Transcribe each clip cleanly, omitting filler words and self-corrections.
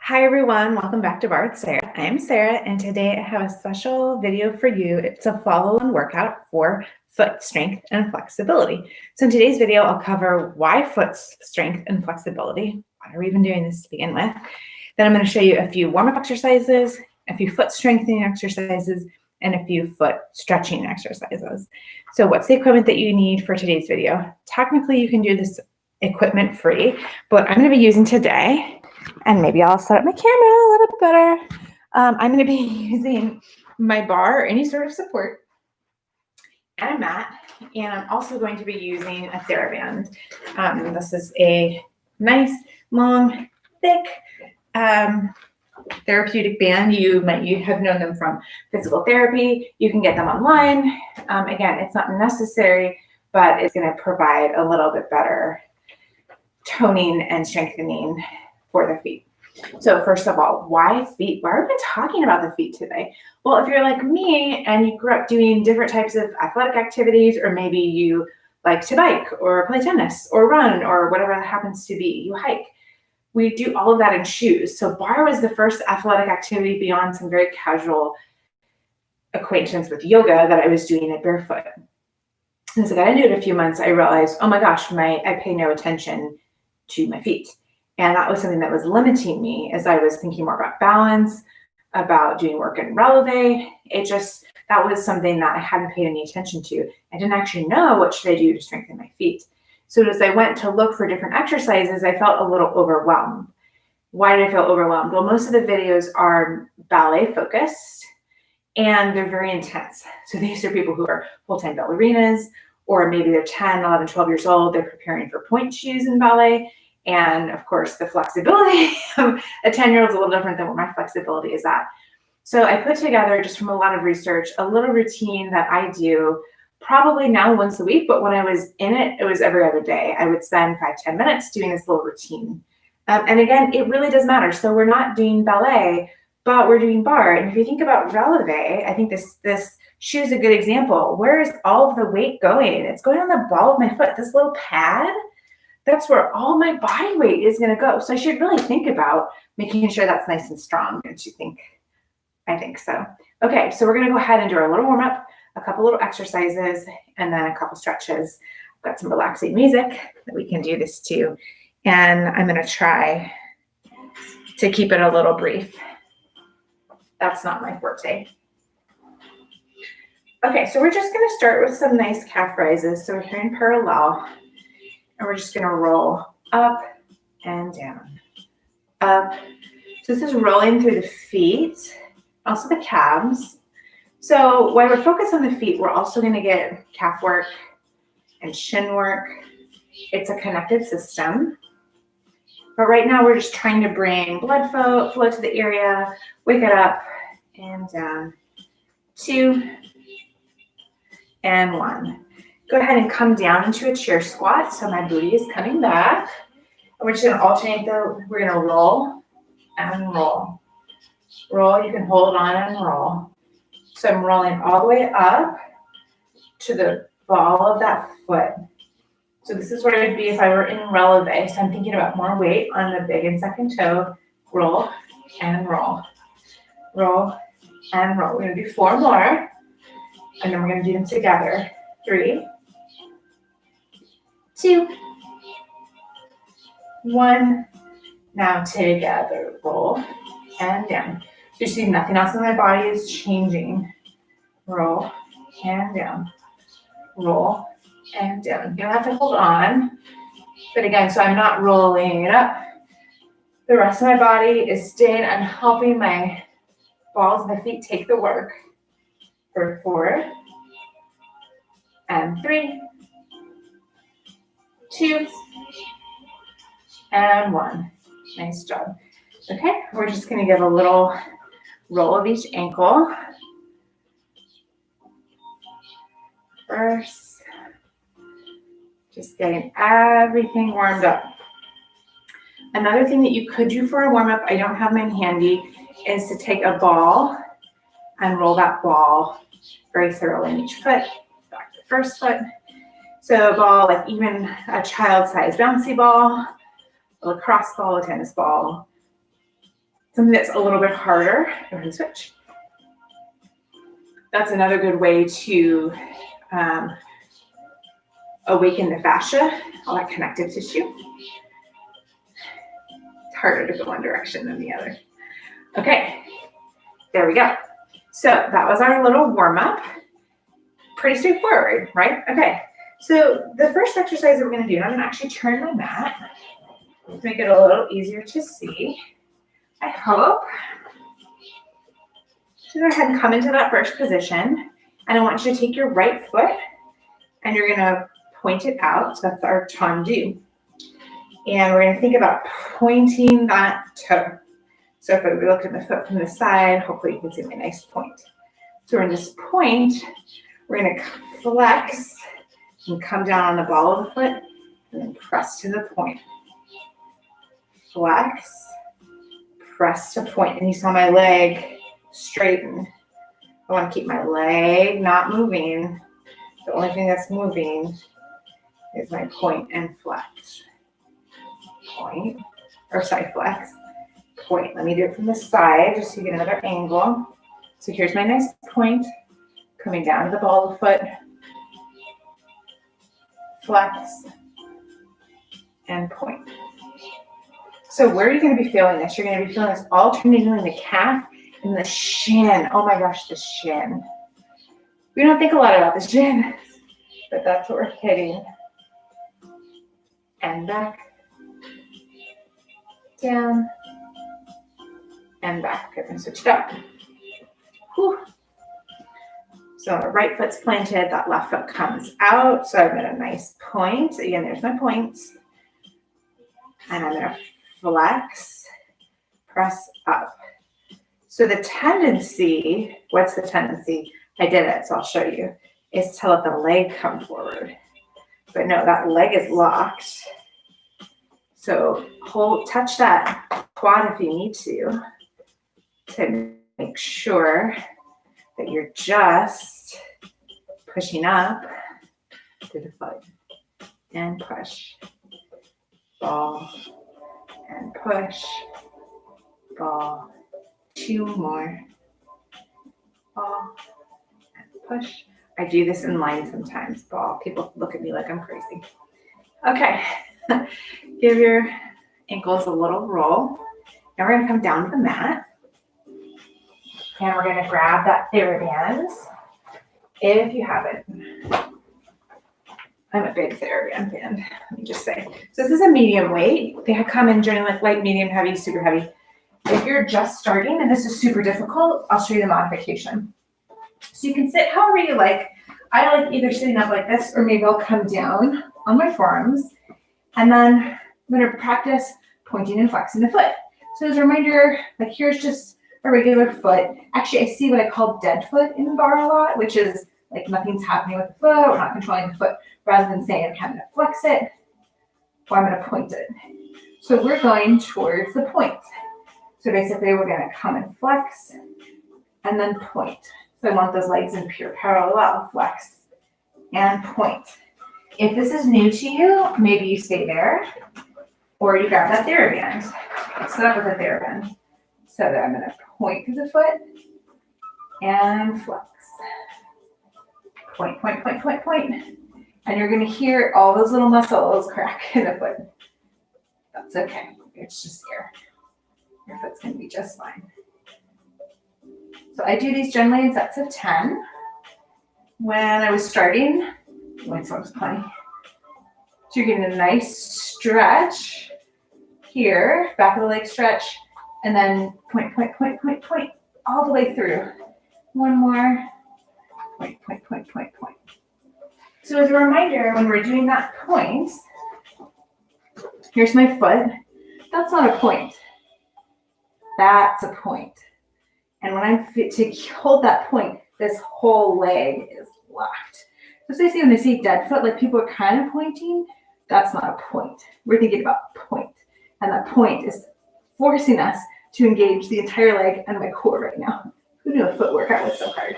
Hi everyone, welcome back to Barre with Sarah. I'm Sarah and today I have a special video for you. It's a follow-on workout for foot strength and flexibility. So in today's video, I'll cover why foot strength and flexibility. Why are we even doing this to begin with? Then I'm going to show you a few warm-up exercises, a few foot strengthening exercises, and a few foot stretching exercises. So what's the equipment that you need for today's video? Technically, you can do this equipment free, but I'm going to be using today, and maybe I'll set up my camera a little bit better. I'm going to be using my bar or any sort of support and a mat, and I'm also going to be using a Theraband. This is a nice, long, thick therapeutic band. You have known them from physical therapy. You can get them online. Again, it's not necessary, but it's going to provide a little bit better toning and strengthening for the feet. So first of all, why feet? Why are we talking about the feet today? Well, if you're like me and you grew up doing different types of athletic activities, or maybe you like to bike or play tennis or run or whatever that happens to be, you hike. We do all of that in shoes. So barre was the first athletic activity beyond some very casual acquaintance with yoga that I was doing at barefoot. And as I got into it a few months, I realized, oh my gosh, I pay no attention to my feet. And that was something that was limiting me as I was thinking more about balance, about doing work in releve. That was something that I hadn't paid any attention to. I didn't actually know what should I do to strengthen my feet. So as I went to look for different exercises, I felt a little overwhelmed. Why did I feel overwhelmed? Well, most of the videos are ballet focused and they're very intense. So these are people who are full-time ballerinas, or maybe they're 10, 11, 12 years old. They're preparing for point shoes in ballet. And of course, the flexibility of a 10-year-old is a little different than what my flexibility is at. So I put together, just from a lot of research, a little routine that I do probably now once a week, but when I was in it, it was every other day. I would spend 5-10 minutes doing this little routine. And again, it really does matter. So we're not doing ballet, but we're doing barre. And if you think about releve, I think this shoe is a good example. Where is all of the weight going? It's going on the ball of my foot, this little pad. That's where all my body weight is going to go. So I should really think about making sure that's nice and strong. Don't you think? I think so. Okay, so we're going to go ahead and do our little warm up, a couple little exercises, and then a couple stretches. I've got some relaxing music that we can do this to. And I'm going to try to keep it a little brief. That's not my forte. Okay, so we're just going to start with some nice calf raises. So we're here in parallel. And we're just going to roll up and down, up. So this is rolling through the feet, also the calves. So while we're focused on the feet, we're also going to get calf work and shin work. It's a connected system. But right now we're just trying to bring blood flow to the area, wake it up and down. 2 and 1. Go ahead and come down into a chair squat. So my booty is coming back. And we're just going to alternate we're going to roll and roll. Roll, you can hold on and roll. So I'm rolling all the way up to the ball of that foot. So this is where I'd be if I were in releve. So I'm thinking about more weight on the big and second toe. Roll and roll. Roll and roll. We're going to do 4 more. And then we're going to do them together. 3, 2, 1. Now together, roll and down. So you see nothing else in my body is changing. Roll and down. Roll and down. You don't have to hold on. But again, so I'm not rolling it up. The rest of my body is staying. I'm helping my balls of the feet take the work for 4 and 3, 2 and 1. Nice job. Okay, we're just going to give a little roll of each ankle. First, just getting everything warmed up. Another thing that you could do for a warm-up, I don't have mine handy, is to take a ball and roll that ball very thoroughly in each foot. Back to the first foot. So a ball, like even a child-sized bouncy ball, a lacrosse ball, a tennis ball, something that's a little bit harder, go ahead and switch. That's another good way to awaken the fascia, all that connective tissue. It's harder to go one direction than the other. Okay, there we go. So that was our little warm-up. Pretty straightforward, right? Okay, so the first exercise that we're gonna do, I'm gonna actually turn my mat to make it a little easier to see, I hope. So go ahead and come into that first position, and I want you to take your right foot, and you're gonna point it out, so that's our tendu. And we're gonna think about pointing that toe. So if we look at the foot from the side, hopefully you can see my nice point. So we're in this point, we're gonna flex and come down on the ball of the foot and then press to the point. Flex, press to point. And you saw my leg straighten. I wanna keep my leg not moving. The only thing that's moving is my point and flex. Point, or sorry, flex, point. Let me do it from the side just so you get another angle. So here's my nice point, coming down to the ball of the foot, flex, and point. So where are you going to be feeling this? You're going to be feeling this alternating in the calf and the shin. Oh my gosh, the shin. We don't think a lot about the shin, but that's what we're hitting. And back, down, and back. Okay, I'm going to switch it up. Whew. So the right foot's planted, that left foot comes out. So I've got a nice point. Again, there's my point. And I'm going to flex, press up. So the tendency, what's the tendency? I did it, so I'll show you, is to let the leg come forward. But no, that leg is locked. So touch that quad if you need to make sure that you're just pushing up to the foot and push, ball and push, ball, 2 more, ball and push. I do this in line sometimes, ball. People look at me like I'm crazy. Okay, give your ankles a little roll. Now we're gonna come down to the mat. And we're gonna grab that Theraband, if you have it. I'm a big Theraband fan, let me just say. So this is a medium weight. They come in journey like light, medium, heavy, super heavy. If you're just starting and this is super difficult, I'll show you the modification. So you can sit however you like. I like either sitting up like this, or maybe I'll come down on my forearms. And then I'm gonna practice pointing and flexing the foot. So as a reminder, like here's just a regular foot. Actually, I see what I call dead foot in the bar a lot, which is like nothing's happening with the foot, we're not controlling the foot, rather than saying, okay, I'm gonna flex it, or I'm gonna point it. So we're going towards the point. So basically we're gonna come and flex, and then point. So I want those legs in pure parallel, flex, and point. If this is new to you, maybe you stay there, or you grab that Theraband. Set up with a Theraband. So that I'm gonna point to the foot and flex. Point, point, point, point, point. And you're gonna hear all those little muscles crack in the foot. That's okay, it's just air. Your foot's gonna be just fine. So I do these generally in sets of 10. When I was starting, my son was plenty. So you're getting a nice stretch here, back of the leg stretch, and then point, point, point, point, point, all the way through. One more, point, point, point, point, point. So as a reminder, when we're doing that point, here's my foot. That's not a point. That's a point. And when I'm fit to hold that point, this whole leg is locked. So basically when I say dead foot, like people are kind of pointing, that's not a point. We're thinking about point. And that point is forcing us to engage the entire leg and my core right now. Who knew a foot workout was so hard?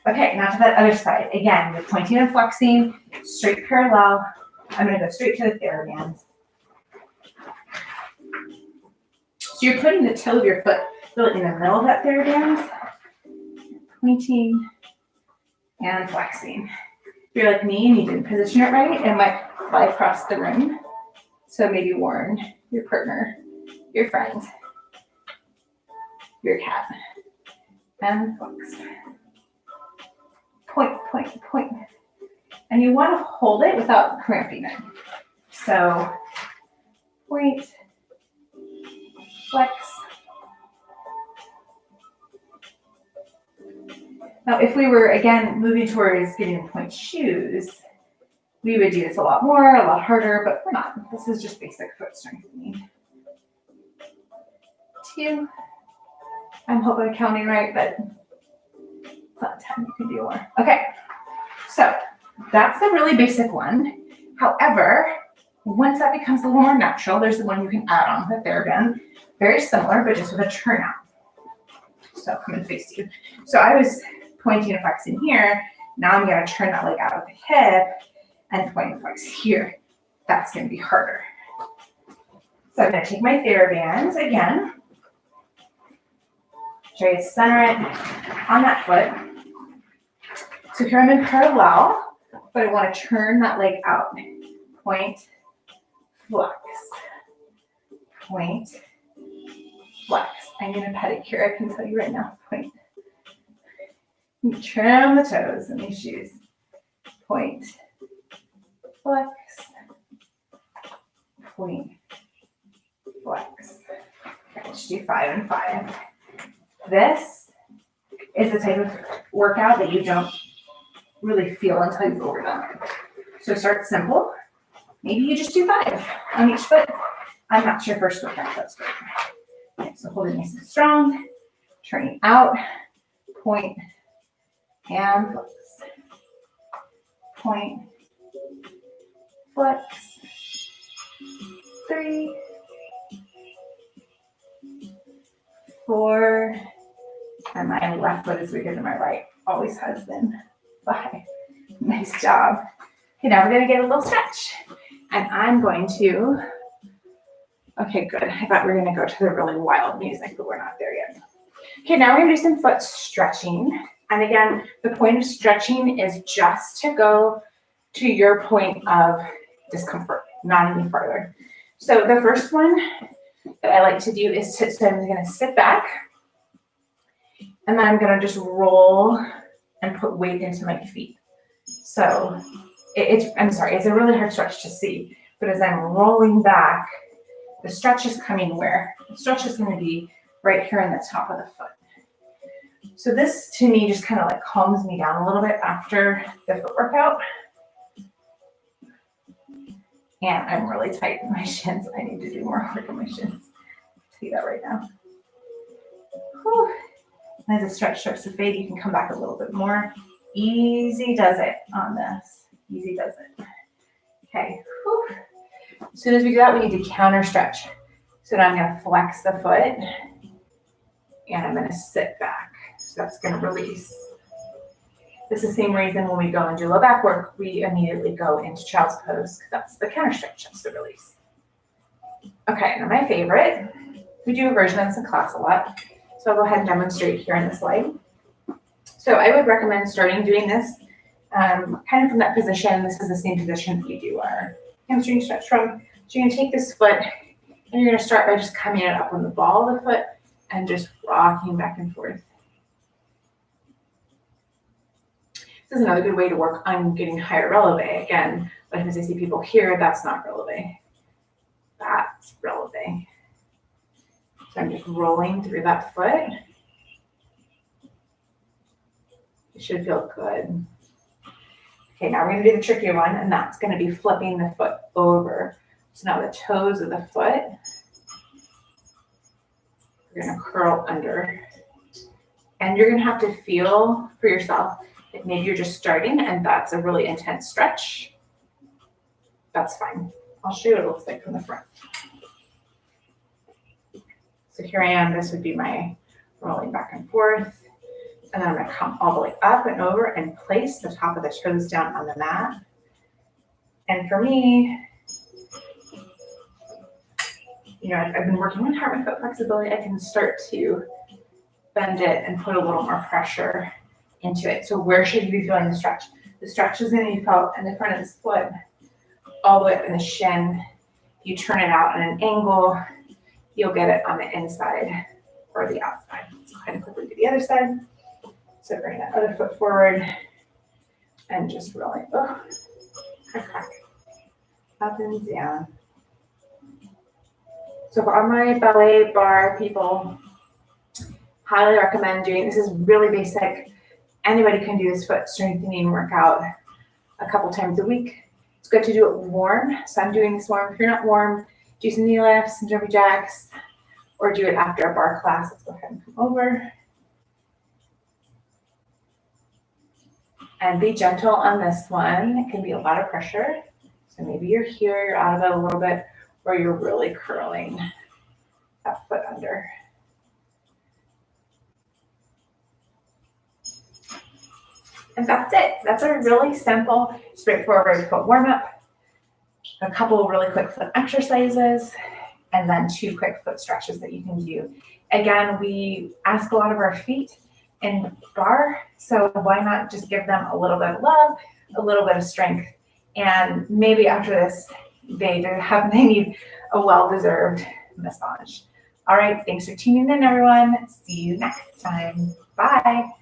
Okay, now to that other side. Again, we're pointing and flexing, straight parallel. I'm gonna go straight to the Theraband. So you're putting the toe of your foot really in the middle of that Theraband, pointing and flexing. If you're like me and you didn't position it right, it might fly across the room. So maybe warn your partner, your friend, your cat, and flex. Point, point, point. And you want to hold it without cramping it. So point, flex. Now, if we were, again, moving towards getting point shoes, we would do this a lot more, a lot harder, but we're not. This is just basic foot strengthening. 2. I'm hoping I'm counting right, but it's not 10. You can do more. Okay, so that's the really basic one. However, once that becomes a little more natural, there's the one you can add on the Theraband. Very similar, but just with a turnout. So come and face you. So I was pointing and flexing here. Now I'm going to turn that leg out of the hip and point and flex here. That's going to be harder. So I'm going to take my Theraband again. Try to center it on that foot. So here I'm in parallel, but I want to turn that leg out. Point, flex, point, flex. I'm going to pedicure, I can tell you right now. Point. Trim the toes in these shoes. Point, flex, point, flex. Okay, let's do 5 and 5. This is the type of workout that you don't really feel until you've overdone it. So start simple. Maybe you just do 5 on each foot. I'm not your first workout, that's great. Okay, so holding nice and strong, turning out, point, and flex. Point, flex. 3, 4, and my left foot is weaker than my right. Always has been. 5. Nice job. Okay, now we're going to get a little stretch. And I'm going to, okay, good. I thought we were going to go to the really wild music, but we're not there yet. Okay, now we're going to do some foot stretching. And again, the point of stretching is just to go to your point of discomfort, not any farther. So the first one that I like to do is sit, so I'm going to sit back. And then I'm going to just roll and put weight into my feet. So it's a really hard stretch to see, but as I'm rolling back, the stretch is coming where? The stretch is going to be right here in the top of the foot. So this to me just kind of like calms me down a little bit after the foot workout. And I'm really tight in my shins. I need to do more work on my shins. I'll see that right now. Whew. As the stretch starts to fade, you can come back a little bit more. Easy does it on this. Easy does it. Okay. Whew. As soon as we do that, we need to counter stretch. So now I'm going to flex the foot and I'm going to sit back. So that's going to release. This is the same reason when we go and do low back work, we immediately go into child's pose because that's the counter stretch, that's the release. Okay, now my favorite, we do a version of this in class a lot. So I'll go ahead and demonstrate here on the slide. So I would recommend starting doing this kind of from that position. This is the same position that we do our hamstring stretch from. So you're going to take this foot and you're going to start by just coming it up on the ball of the foot and just rocking back and forth. This is another good way to work on getting higher releve. Again, sometimes I see people here, that's not releve. That's releve. So I'm just rolling through that foot. It should feel good. Okay, now we're going to do the trickier one, and that's going to be flipping the foot over. So now the toes of the foot, we're going to curl under. And you're going to have to feel for yourself if maybe you're just starting and that's a really intense stretch. That's fine. I'll show you what it looks like from the front. So here I am. This would be my rolling back and forth. And then I'm going to come all the way up and over and place the top of the toes down on the mat. And for me, you know, I've been working on my foot flexibility, I can start to bend it and put a little more pressure into it. So where should you be feeling the stretch? The stretch is going to be felt in the front of this foot, all the way up in the shin. If you turn it out at an angle, you'll get it on the inside or the outside. So go ahead and quickly do the other side. So bring that other foot forward and just rolling, crack, up and down. So for all my ballet bar people, highly recommend doing, this is really basic. Anybody can do this foot strengthening workout a couple times a week. It's good to do it warm. So I'm doing this warm. If you're not warm, do some knee lifts, some jumping jacks, or do it after a bar class. Let's go ahead and come over. And be gentle on this one. It can be a lot of pressure. So maybe you're here, you're out of it a little bit, or you're really curling that foot under. And that's it. That's a really simple, straightforward foot warm-up. A couple of really quick foot exercises, and then 2 quick foot stretches that you can do. Again, we ask a lot of our feet in bar, so why not just give them a little bit of love, a little bit of strength, and maybe after this, they need a well-deserved massage. All right, thanks for tuning in, everyone. See you next time. Bye.